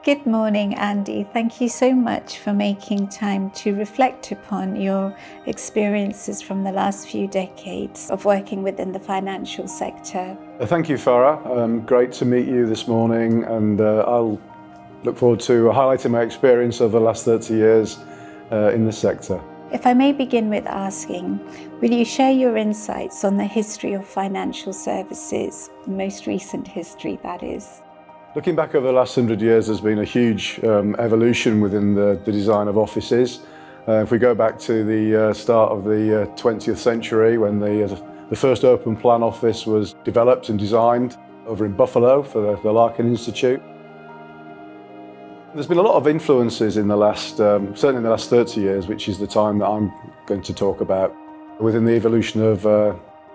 Good morning, Andy. Thank you so much for making time to reflect upon your experiences from the last few decades of working within the financial sector. Thank you, Farah. Great to meet you this morning, and I'll look forward to highlighting my experience over the last 30 years in the sector. If I may begin with asking, will you share your insights on the history of financial services, the most recent history, that is? Looking back over the last 100 years, there's been a huge evolution within the design of offices. If we go back to the start of the 20th century, when the first open plan office was developed and designed over in Buffalo for the Larkin Institute. There's been a lot of influences in the last, certainly in the last 30 years, which is the time that I'm going to talk about, within the evolution of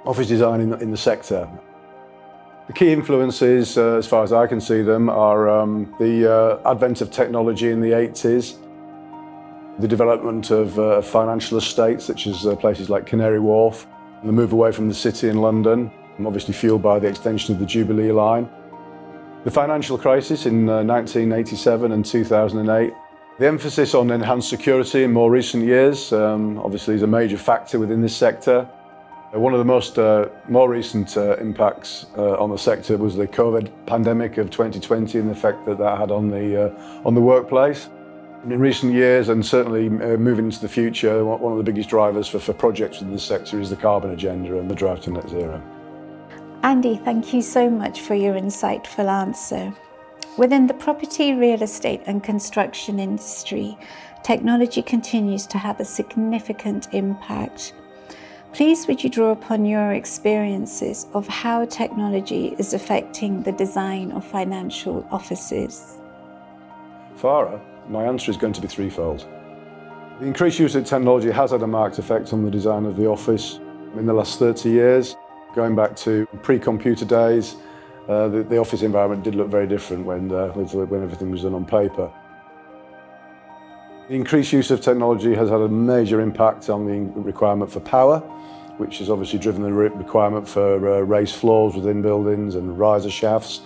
office design in the sector. The key influences, as far as I can see them, are the advent of technology in the 80s, the development of financial estates such as places like Canary Wharf, and the move away from the city in London, obviously fueled by the extension of the Jubilee line. The financial crisis in 1987 and 2008. The emphasis on enhanced security in more recent years obviously is a major factor within this sector. One of the most more recent impacts on the sector was the COVID pandemic of 2020 and the effect that had on the workplace. In recent years, and certainly moving into the future, one of the biggest drivers for projects in this sector is the carbon agenda and the drive to net zero. Andy, thank you so much for your insightful answer. Within the property, real estate and construction industry, technology continues to have a significant impact. Please would you draw upon your experiences of how technology is affecting the design of financial offices? Farah, my answer is going to be threefold. The increased use of technology has had a marked effect on the design of the office in the last 30 years. Going back to pre-computer days, the office environment did look very different when everything was done on paper. The increased use of technology has had a major impact on the requirement for power, which has obviously driven the requirement for raised floors within buildings and riser shafts,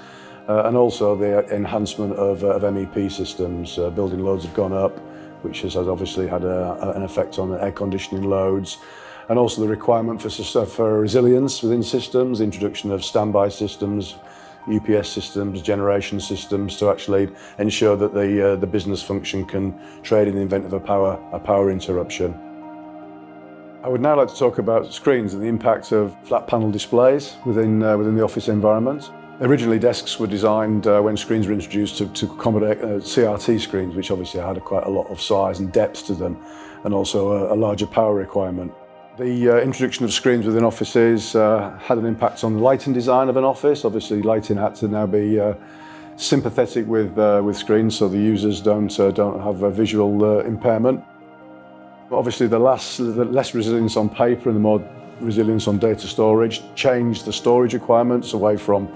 and also the enhancement of MEP systems. Building loads have gone up, which has obviously had an effect on the air conditioning loads, and also the requirement for resilience within systems, the introduction of standby systems, UPS systems, generation systems to actually ensure that the business function can trade in the event of a power interruption. I would now like to talk about screens and the impact of flat panel displays within the office environment. Originally, desks were designed when screens were introduced to accommodate CRT screens, which obviously had quite a lot of size and depth to them, and also a larger power requirement. The introduction of screens within offices had an impact on the lighting design of an office. Obviously, lighting had to now be sympathetic with screens, so the users don't have a visual impairment. Obviously, the less resilience on paper and the more resilience on data storage changed the storage requirements away from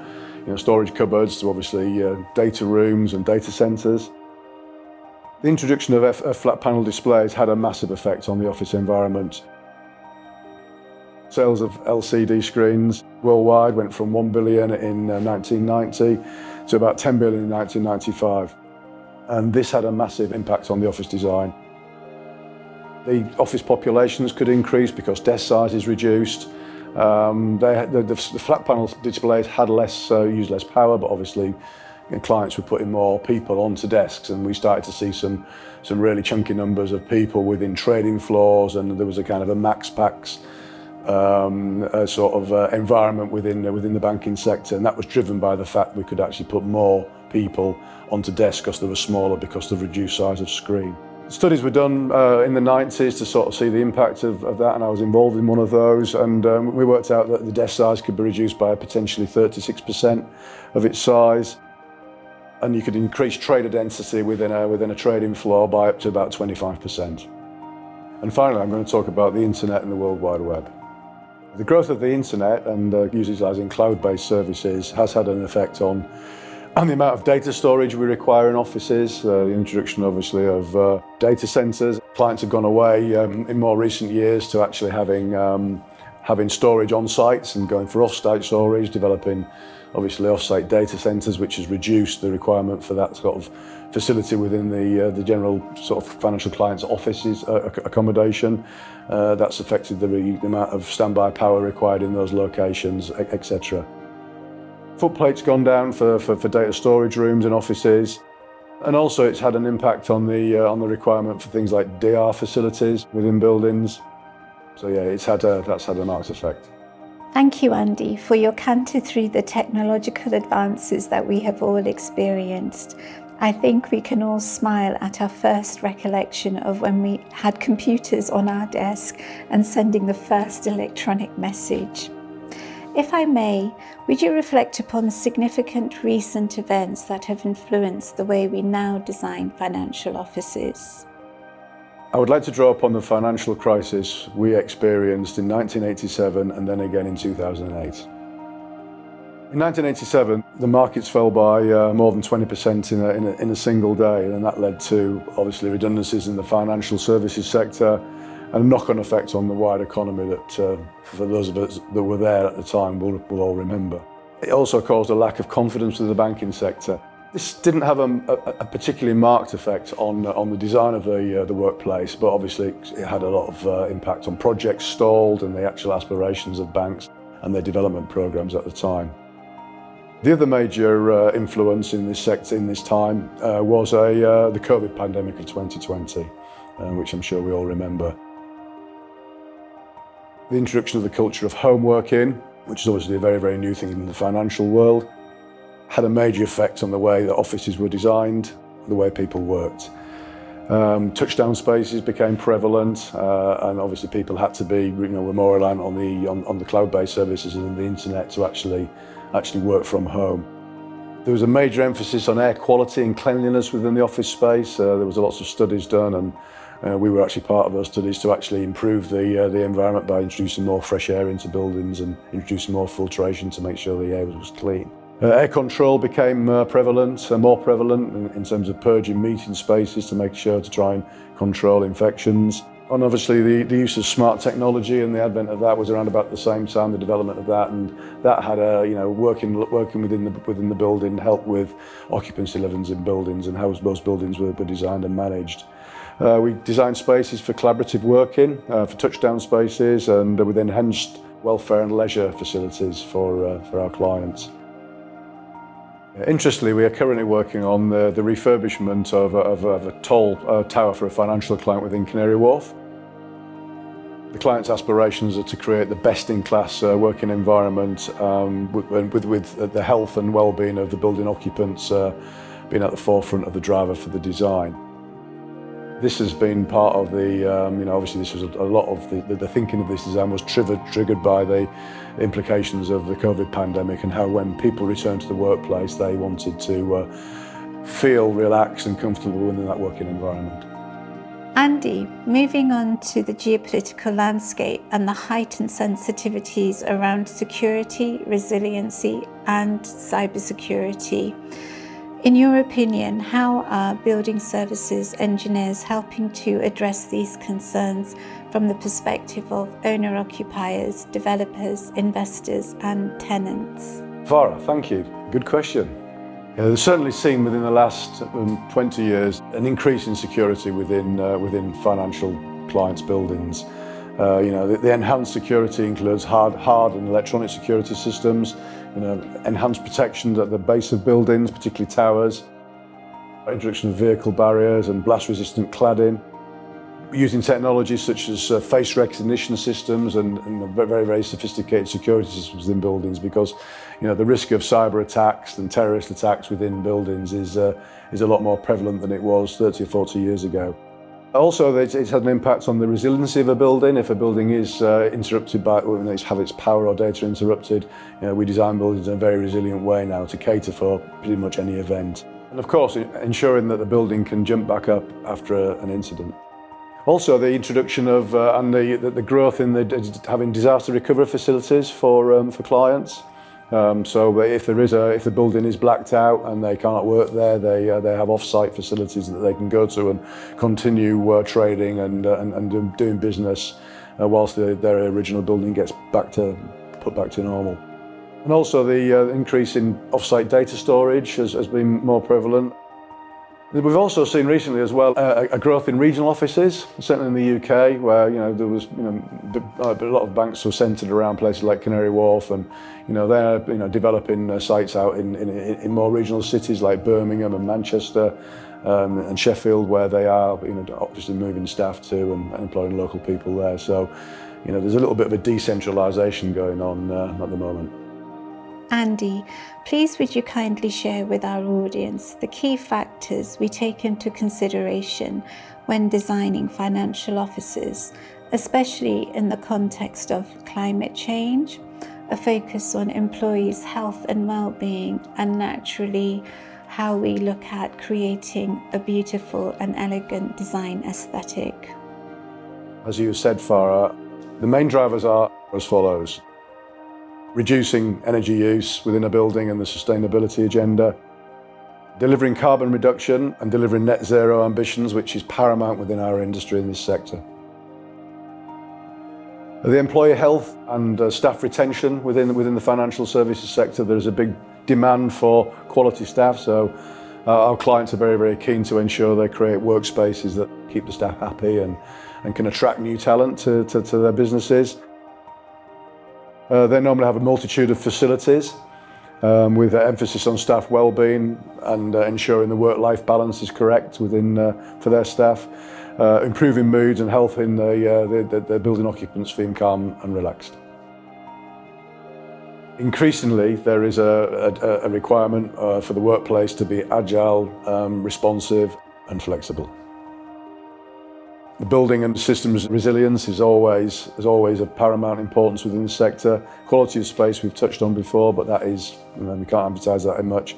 storage cupboards to obviously data rooms and data centers. The introduction of flat panel displays had a massive effect on the office environment. Sales of LCD screens worldwide went from 1 billion in 1990 to about 10 billion in 1995. And this had a massive impact on the office design. The office populations could increase because desk sizes reduced. The flat panel displays had used less power, but obviously clients were putting more people onto desks, and we started to see some really chunky numbers of people within trading floors, and there was a kind of a max packs environment within the banking sector, and that was driven by the fact we could actually put more people onto desks because they were smaller because of the reduced size of screen. Studies were done in the 90s to sort of see the impact of that, and I was involved in one of those, and we worked out that the desk size could be reduced by potentially 36% of its size, and you could increase trader density within a trading floor by up to about 25%. And finally, I'm going to talk about the internet and the World Wide Web. The growth of the internet and utilising cloud-based services has had an effect on the amount of data storage we require in offices, the introduction obviously of data centres. Clients have gone away in more recent years to actually having having storage on sites and going for off-site storage, developing obviously off-site data centres, which has reduced the requirement for that sort of facility within the general sort of financial client's offices accommodation. That's affected the amount of standby power required in those locations, etc. Footplate's gone down for data storage rooms and offices. And also it's had an impact on the requirement for things like DR facilities within buildings. So yeah, that's had a marked effect. Thank you, Andy, for your canter through the technological advances that we have all experienced. I think we can all smile at our first recollection of when we had computers on our desk and sending the first electronic message. If I may, would you reflect upon significant recent events that have influenced the way we now design financial offices? I would like to draw upon the financial crisis we experienced in 1987 and then again in 2008. In 1987, the markets fell by more than 20% in a single day, and that led to obviously redundancies in the financial services sector and a knock-on effect on the wider economy that, for those of us that were there at the time, will all remember. It also caused a lack of confidence with the banking sector. This didn't have a particularly marked effect on the design of the workplace, but obviously it had a lot of impact on projects stalled and the actual aspirations of banks and their development programs at the time. The other major influence in this sector in this time was the COVID pandemic of 2020, which I'm sure we all remember. The introduction of the culture of home working, which is obviously a very, very new thing in the financial world, had a major effect on the way that offices were designed, the way people worked. Touchdown spaces became prevalent, and obviously people had to be, were more reliant on the cloud-based services and the internet to actually work from home. There was a major emphasis on air quality and cleanliness within the office space. There was lots of studies done, and we were actually part of those studies to actually improve the environment by introducing more fresh air into buildings and introducing more filtration to make sure the air was clean. Air control became more prevalent in terms of purging meeting spaces to make sure to try and control infections. And obviously the use of smart technology and the advent of that was around about the same time, the development of that, and that had working within the building helped with occupancy levels in buildings and how most buildings were designed and managed. We designed spaces for collaborative working, for touchdown spaces, and with enhanced welfare and leisure facilities for our clients. Interestingly, we are currently working on the refurbishment of a tall tower for a financial client within Canary Wharf. The client's aspirations are to create the best-in-class working environment with the health and well-being of the building occupants being at the forefront of the driver for the design. This has been part of the, obviously this was a lot of the thinking of this design was triggered by the implications of the COVID pandemic and how when people returned to the workplace they wanted to feel relaxed and comfortable within that working environment. Andy, moving on to the geopolitical landscape and the heightened sensitivities around security, resiliency and cybersecurity. In your opinion, how are building services engineers helping to address these concerns from the perspective of owner-occupiers, developers, investors and tenants? Farah, thank you. Good question. There's certainly seen within the last 20 years an increase in security within financial clients' buildings. The enhanced security includes hard and electronic security systems, enhanced protection at the base of buildings, particularly towers, introduction of vehicle barriers and blast-resistant cladding, using technologies such as face recognition systems and very, very sophisticated security systems within buildings because, the risk of cyber attacks and terrorist attacks within buildings is a lot more prevalent than it was 30 or 40 years ago. Also, it's had an impact on the resiliency of a building. If a building is interrupted by, have its power or data interrupted, we design buildings in a very resilient way now to cater for pretty much any event. And of course, ensuring that the building can jump back up after an incident. Also, the introduction of and the growth in having disaster recovery facilities for clients. So if the building is blacked out and they can't work there, they have off-site facilities that they can go to and continue trading and doing business whilst their original building gets put back to normal. And also the increase in off-site data storage has been more prevalent. We've also seen recently as well a growth in regional offices, certainly in the UK, where there was a lot of banks were centred around places like Canary Wharf, and they're developing sites out in more regional cities like Birmingham and Manchester and Sheffield, where they are obviously moving staff to and employing local people there. So there's a little bit of a decentralisation going on at the moment. Andy, please would you kindly share with our audience the key factors we take into consideration when designing financial offices, especially in the context of climate change, a focus on employees' health and well-being, and naturally how we look at creating a beautiful and elegant design aesthetic? As you said, Farah, the main drivers are as follows. Reducing energy use within a building and the sustainability agenda, delivering carbon reduction and delivering net zero ambitions, which is paramount within our industry in this sector. The employee health and staff retention within the financial services sector, there is a big demand for quality staff, so our clients are very, very keen to ensure they create workspaces that keep the staff happy and can attract new talent to their businesses. They normally have a multitude of facilities with emphasis on staff well-being and ensuring the work-life balance is correct for their staff, improving moods and health in their building occupants, feeling calm and relaxed. Increasingly, there is a requirement for the workplace to be agile, responsive and flexible. The building and systems resilience is always of paramount importance within the sector. Quality of space we've touched on before, but that is, we can't advertise that in much.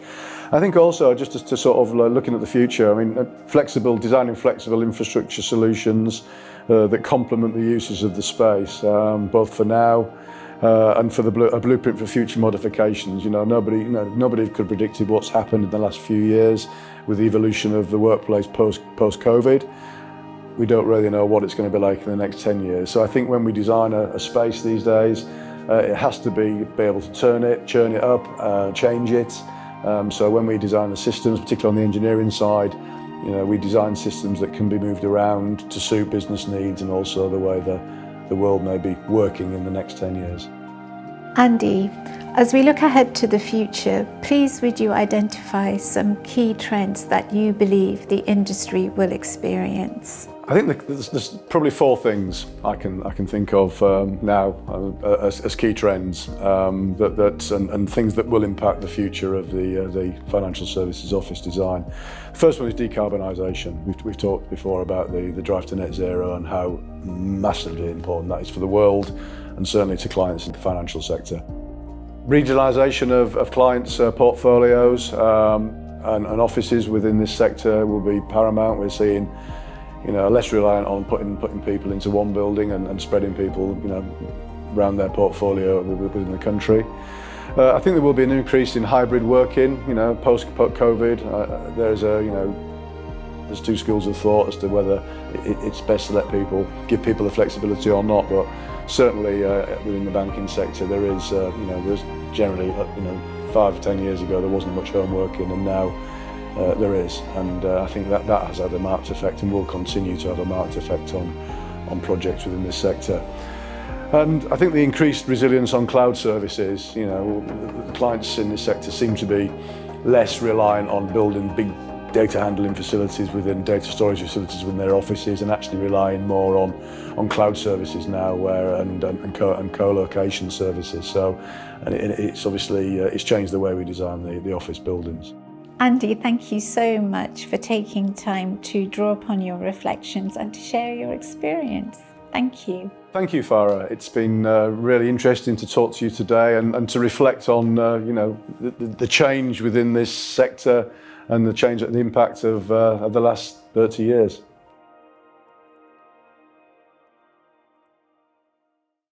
I think also, just to sort of looking at the future, designing flexible infrastructure solutions that complement the uses of the space, both for now and for a blueprint for future modifications. Nobody could have predicted what's happened in the last few years with the evolution of the workplace post-COVID. We don't really know what it's going to be like in the next 10 years. So I think when we design a space these days, it has to be able to turn it, churn it up, change it. So when we design the systems, particularly on the engineering side, we design systems that can be moved around to suit business needs and also the way the world may be working in the next 10 years. Andy, as we look ahead to the future, please would you identify some key trends that you believe the industry will experience? I think there's probably four things I can think of now as key trends and things that will impact the future of the financial services office design. First one is decarbonisation. We've talked before about the drive to net zero and how massively important that is for the world and certainly to clients in the financial sector. Regionalisation of clients' portfolios and offices within this sector will be paramount. We're seeing less reliant on putting people into one building and spreading people around their portfolio within the country. I think there will be an increase in hybrid working, post-COVID. There's two schools of thought as to whether it's best to give people the flexibility or not, but certainly within the banking sector there is, there's generally, 5 or 10 years ago there wasn't much home working, and now there is, and I think that has had a marked effect and will continue to have a marked effect on projects within this sector. And I think the increased resilience on cloud services, the clients in this sector seem to be less reliant on building big data handling facilities data storage facilities within their offices, and actually relying more on cloud services now and co-location services. So, and it's obviously it's changed the way we design the office buildings. Andy, thank you so much for taking time to draw upon your reflections and to share your experience. Thank you. Thank you, Farah. It's been really interesting to talk to you today and to reflect on the change within this sector and the impact of the last 30 years.